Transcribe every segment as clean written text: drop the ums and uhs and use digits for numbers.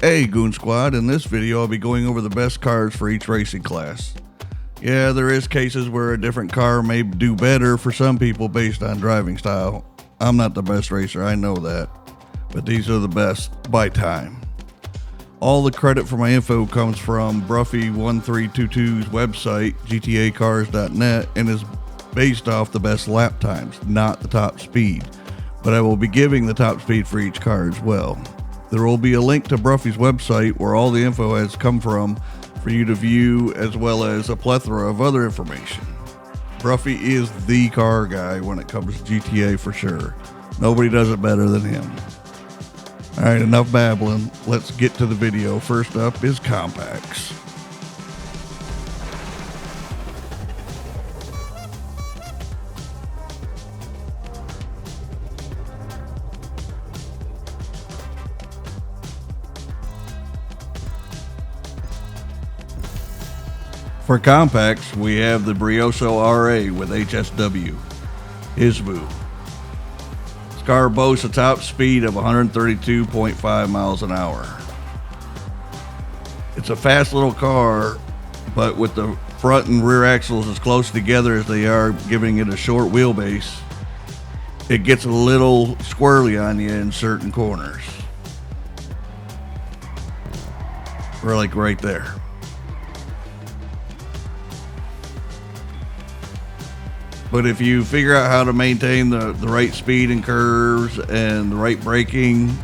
Hey Goon Squad, in this video I'll be going over the best cars for each racing class. Yeah, there is cases where a different car may do better for some people based on driving style. I'm not the best racer, I know that, but these are the best by time. All the credit for my info comes from Bruffy1322's website, gtacars.net, and is based off the best lap times, not the top speed. But I will be giving the top speed for each car as well. There will be a link to Bruffy's website where all the info has come from for you to view, as well as a plethora of other information. Bruffy is the car guy when it comes to GTA for sure. Nobody does it better than him. Alright, enough babbling. Let's get to the video. First up is compacts. For compacts, we have the Brioso RA with HSW, Hisbu. This car boasts a top speed of 132.5 miles an hour. It's a fast little car, but with the front and rear axles as close together as they are, giving it a short wheelbase, it gets a little squirrely on you in certain corners. We're like right there. But if you figure out how to maintain the right speed and curves and the right braking,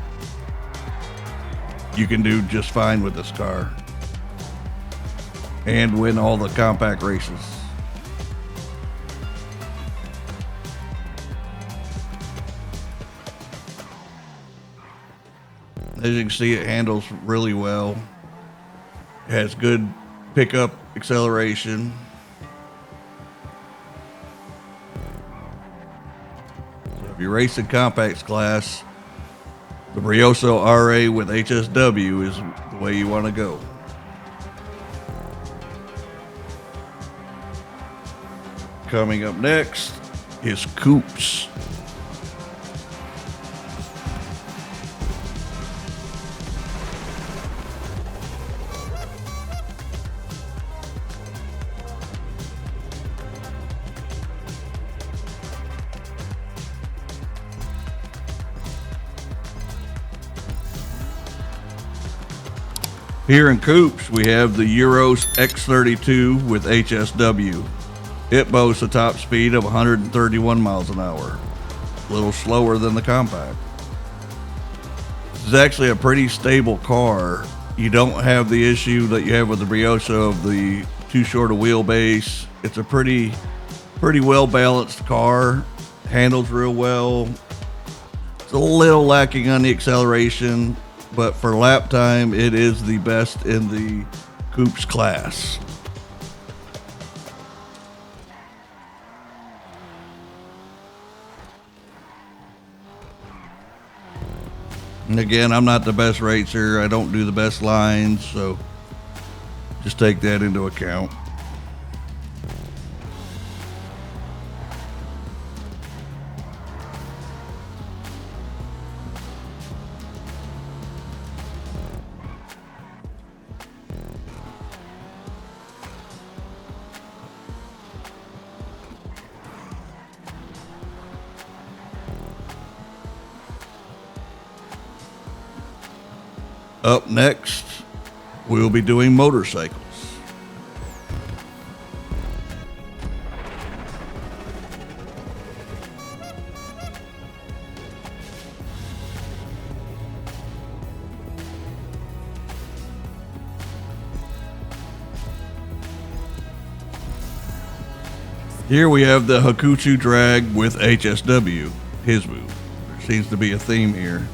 you can do just fine with this car and win all the compact races. As you can see, it handles really well. It has good pickup acceleration. If you're racing compacts class, the Brioso RA with HSW is the way you want to go. Coming up next is Coupes. Here in Coupes, we have the Euros X32 with HSW. It boasts a top speed of 131 miles an hour, a little slower than the compact. This is actually a pretty stable car. You don't have the issue that you have with the Brioso of the too short a wheelbase. It's a pretty well balanced car, handles real well. It's a little lacking on the acceleration, but for lap time, it is the best in the Coupes class. And again, I'm not the best racer. I don't do the best lines, so just take that into account. Up next, we'll be doing motorcycles. Here we have the Hakuchu Drag with HSW, Hisbu. There seems to be a theme here.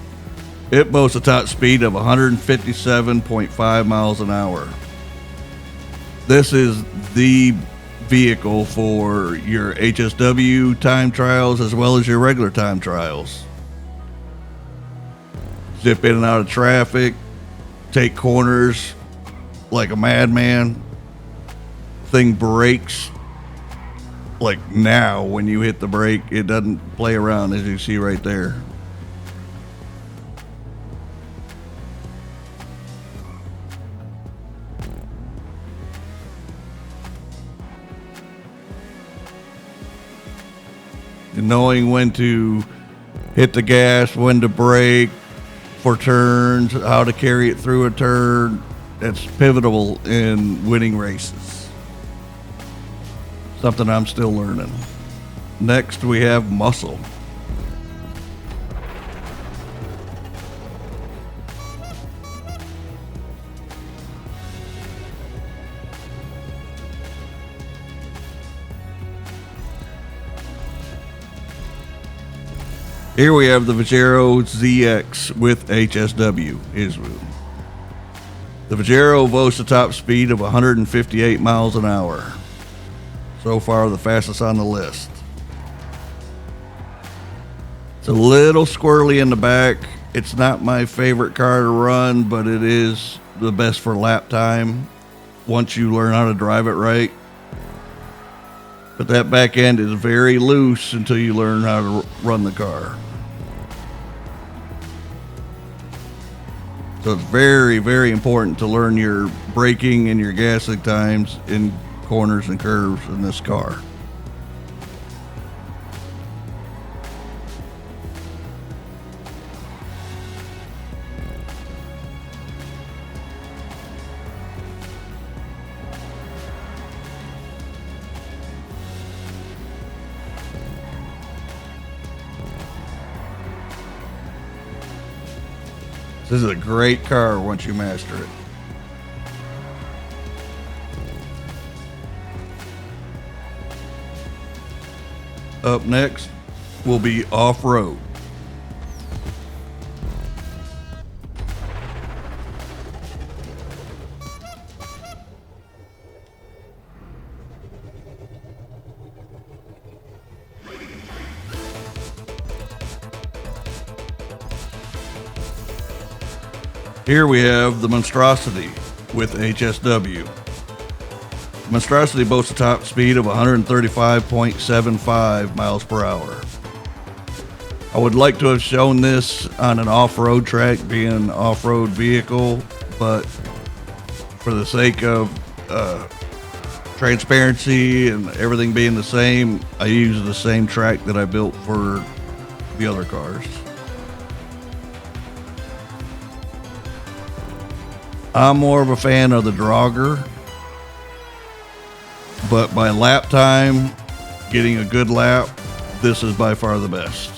It boasts a top speed of 157.5 miles an hour. This is the vehicle for your HSW time trials as well as your regular time trials. Zip in and out of traffic, take corners like a madman. Thing brakes like now. When you hit the brake, it doesn't play around, as you see right there. knowing when to hit the gas, when to brake for turns, how to carry it through a turn. That's pivotal in winning races. Something I'm still learning. Next, we have muscle. Here we have the Vajero ZX with HSW. The Vajero boasts a top speed of 158 miles an hour. So far, the fastest on the list. It's a little squirrely in the back. It's not my favorite car to run, but it is the best for lap time once you learn how to drive it right. But that back end is very loose until you learn how to run the car. So it's very, very important to learn your braking and your gassing times in corners and curves in this car. This is a great car once you master it. Up next will be off-road. Here we have the Monstrosity with HSW. The Monstrosity boasts a top speed of 135.75 miles per hour. I would like to have shown this on an off-road track, being an off-road vehicle, but for the sake of transparency and everything being the same, I use the same track that I built for the other cars. I'm more of a fan of the Drogger, but by lap time, getting a good lap, this is by far the best.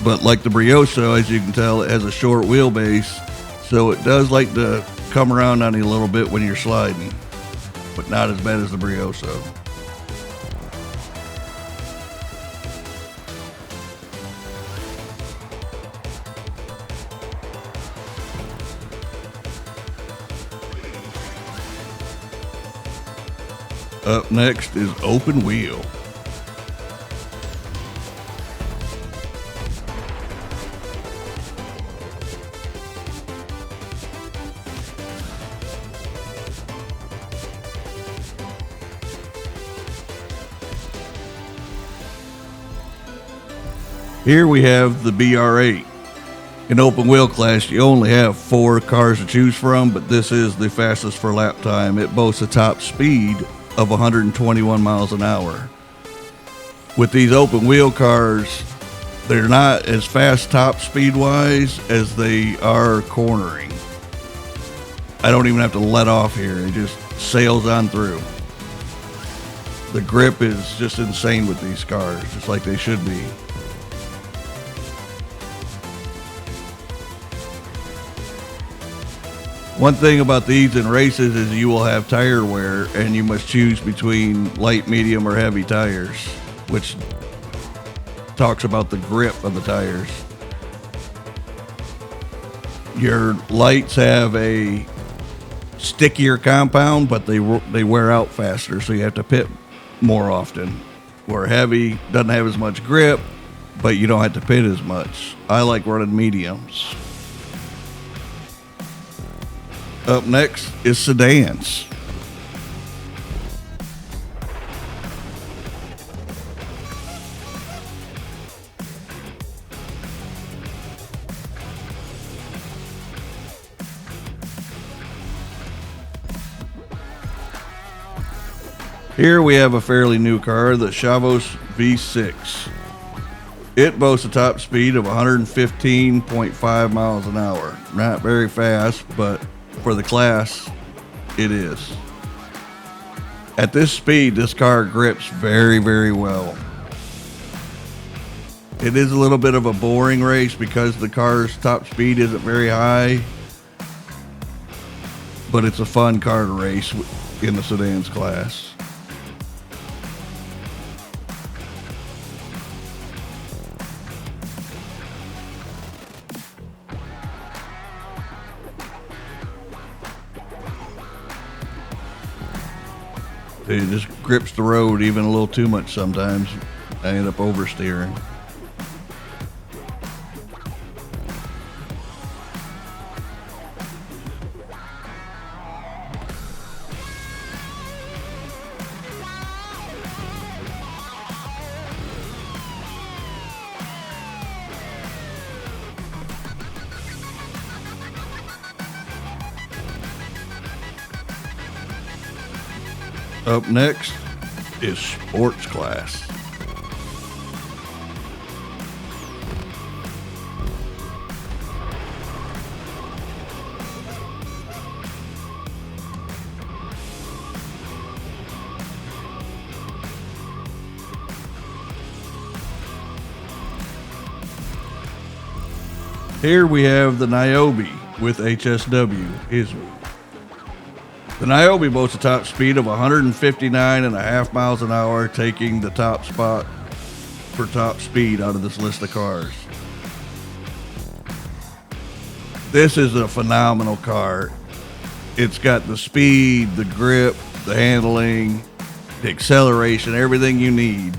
But like the Brioso, as you can tell, it has a short wheelbase, so it does like to come around on you a little bit when you're sliding, but not as bad as the Brioso. Up next is open wheel. Here we have the BR8. In open wheel class, you only have 4 cars to choose from, but this is the fastest for lap time. It boasts a top speed of 121 miles an hour. With these open wheel cars, they're not as fast top speed wise as they are cornering. I don't even have to let off here. It just sails on through. The grip is just insane with these cars, just like they should be. One thing about these in races is you will have tire wear, and you must choose between light, medium, or heavy tires, which talks about the grip of the tires. Your lights have a stickier compound, but they wear out faster, so you have to pit more often. Where heavy doesn't have as much grip, but you don't have to pit as much. I like running mediums. Up next is sedans. Here we have a fairly new car, the Chavos V6. It boasts a top speed of 115.5 miles an hour. Not very fast, but for the class, it is. At this speed, this car grips very, very well. It is a little bit of a boring race because the car's top speed isn't very high, but it's a fun car to race in the sedans class. It just grips the road even a little too much sometimes. I end up oversteering. Up next is sports class. Here we have the Niobe with HSW. The Niobe boasts a top speed of 159.5 miles an hour, taking the top spot for top speed out of this list of cars. This is a phenomenal car. It's got the speed, the grip, the handling, the acceleration, everything you need.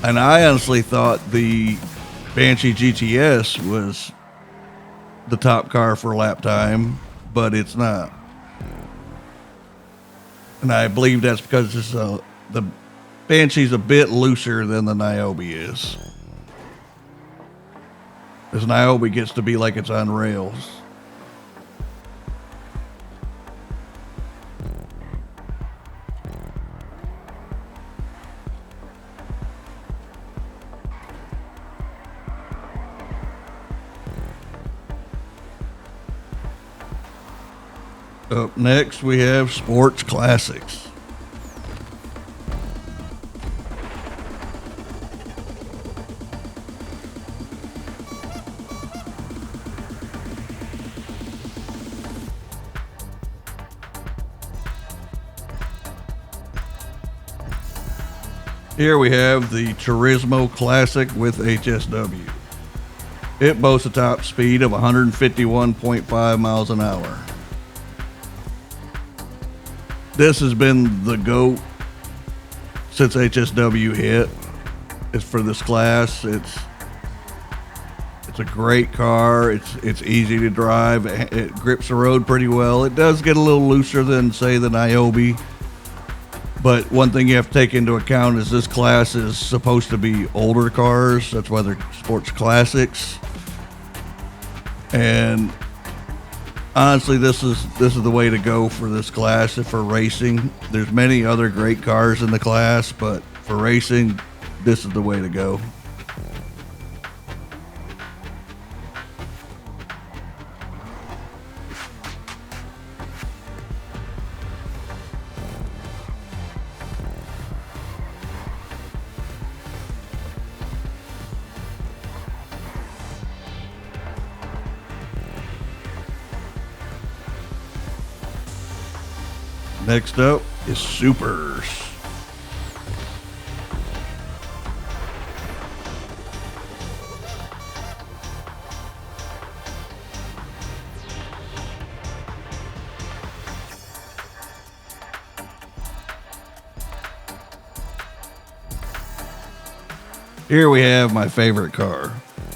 And I honestly thought the Banshee GTS was the top car for lap time, but it's not. And I believe that's because the Banshee's a bit looser than the Niobe is. This Niobe gets to be like it's on rails. Up next, we have Sports Classics. Here we have the Turismo Classic with HSW. It boasts a top speed of 151.5 miles an hour. This has been the GOAT since HSW hit. It's for this class. It's a great car. It's easy to drive. It grips the road pretty well. It does get a little looser than, say, the Niobe. But one thing you have to take into account is this class is supposed to be older cars. That's why they're sports classics. And honestly, this is the way to go for this class for racing. There's many other great cars in the class, but for racing, this is the way to go. Next up is Supers. Here we have my favorite car,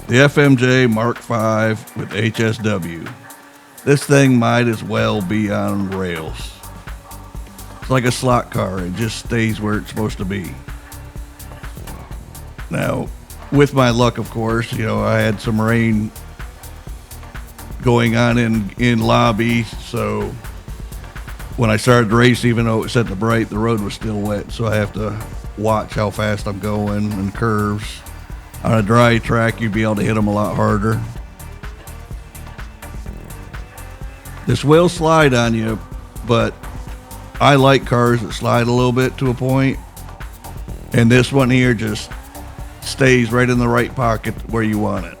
the FMJ Mark V with HSW. This thing might as well be on rails. It's like a slot car. It just stays where it's supposed to be. Now, with my luck, of course, I had some rain going on in lobby, so when I started the race, even though it was setting bright, the road was still wet, so I have to watch how fast I'm going and curves. On a dry track, you'd be able to hit them a lot harder. This will slide on you, but I like cars that slide a little bit to a point, and this one here just stays right in the right pocket where you want it.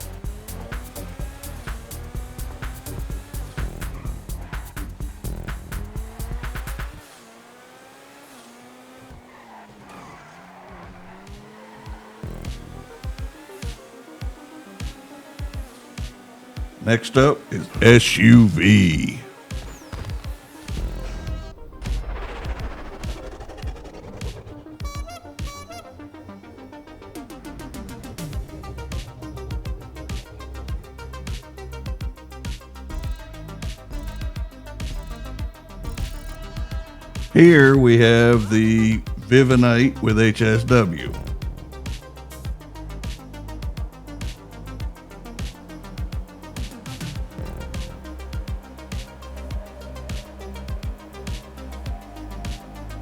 Next up is SUV. Here we have the Vivinite with HSW.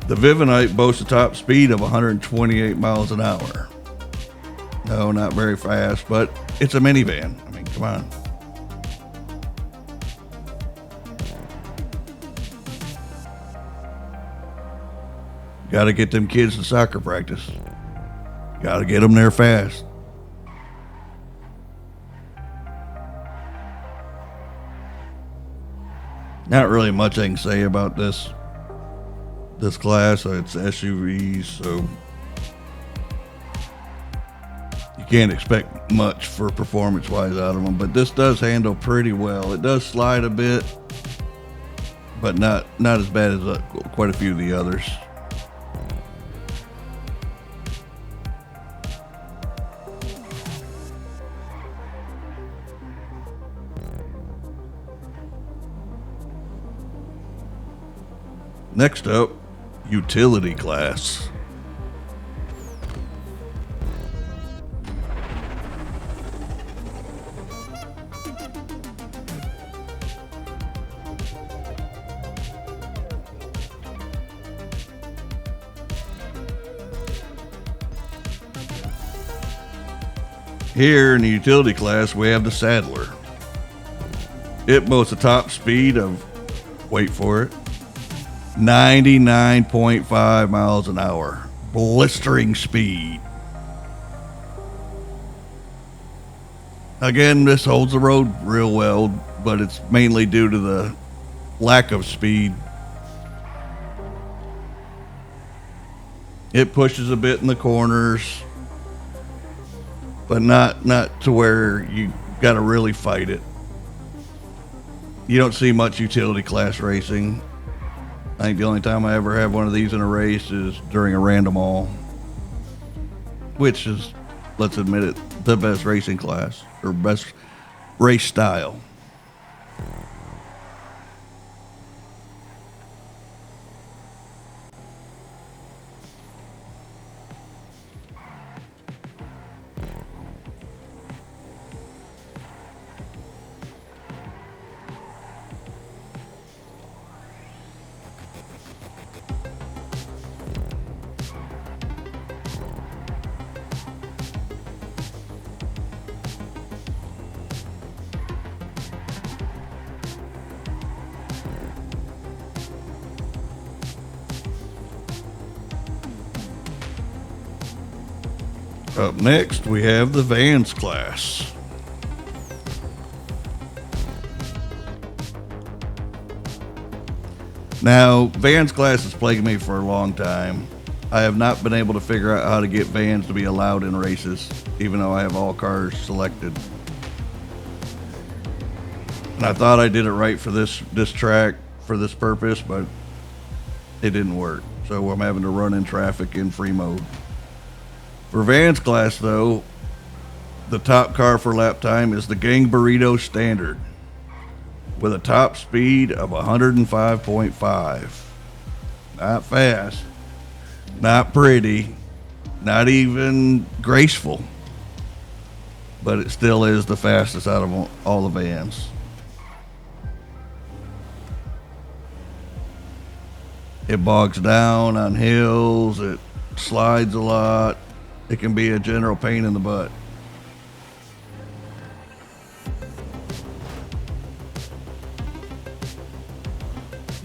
The Vivinite boasts a top speed of 128 miles an hour. No, not very fast, but it's a minivan. I mean, come on. Got to get them kids to soccer practice. Got to get them there fast. Not really much I can say about this class. It's SUVs, so you can't expect much for performance-wise out of them. But this does handle pretty well. It does slide a bit, but not as bad as quite a few of the others. Next up, utility class. Here in the utility class, we have the Saddler. It boasts a top speed of, wait for it, 99.5 miles an hour. Blistering speed. Again, this holds the road real well, but it's mainly due to the lack of speed. It pushes a bit in the corners, but not to where you got to really fight it. You don't see much utility class racing. I think the only time I ever have one of these in a race is during a random all, which is, let's admit it, the best racing class or best race style. Up next, we have the Vans class. Now, Vans class has plagued me for a long time. I have not been able to figure out how to get Vans to be allowed in races, even though I have all cars selected. And I thought I did it right for this track, for this purpose, but it didn't work. So I'm having to run in traffic in free mode. For Vans class, though, the top car for lap time is the Gang Burrito Standard with a top speed of 105.5. Not fast, not pretty, not even graceful, but it still is the fastest out of all the Vans. It bogs down on hills. It slides a lot. It can be a general pain in the butt.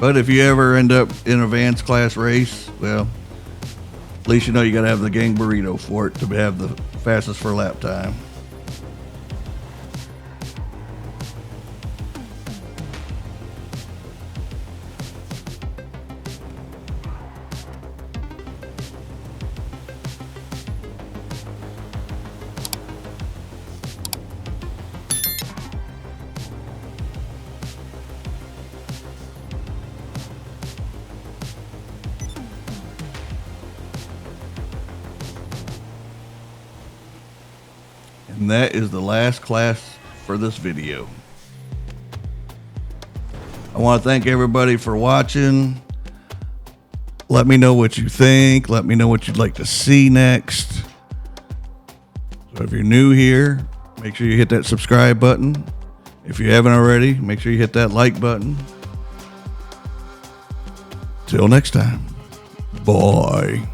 But if you ever end up in a advanced class race, well, at least you know you got to have the gang burrito for it to have the fastest for lap time. And that is the last class for this video. I want to thank everybody for watching. Let me know what you think. Let me know what you'd like to see next. So if you're new here, make sure you hit that subscribe button. If you haven't already, make sure you hit that like button. Till next time. Bye.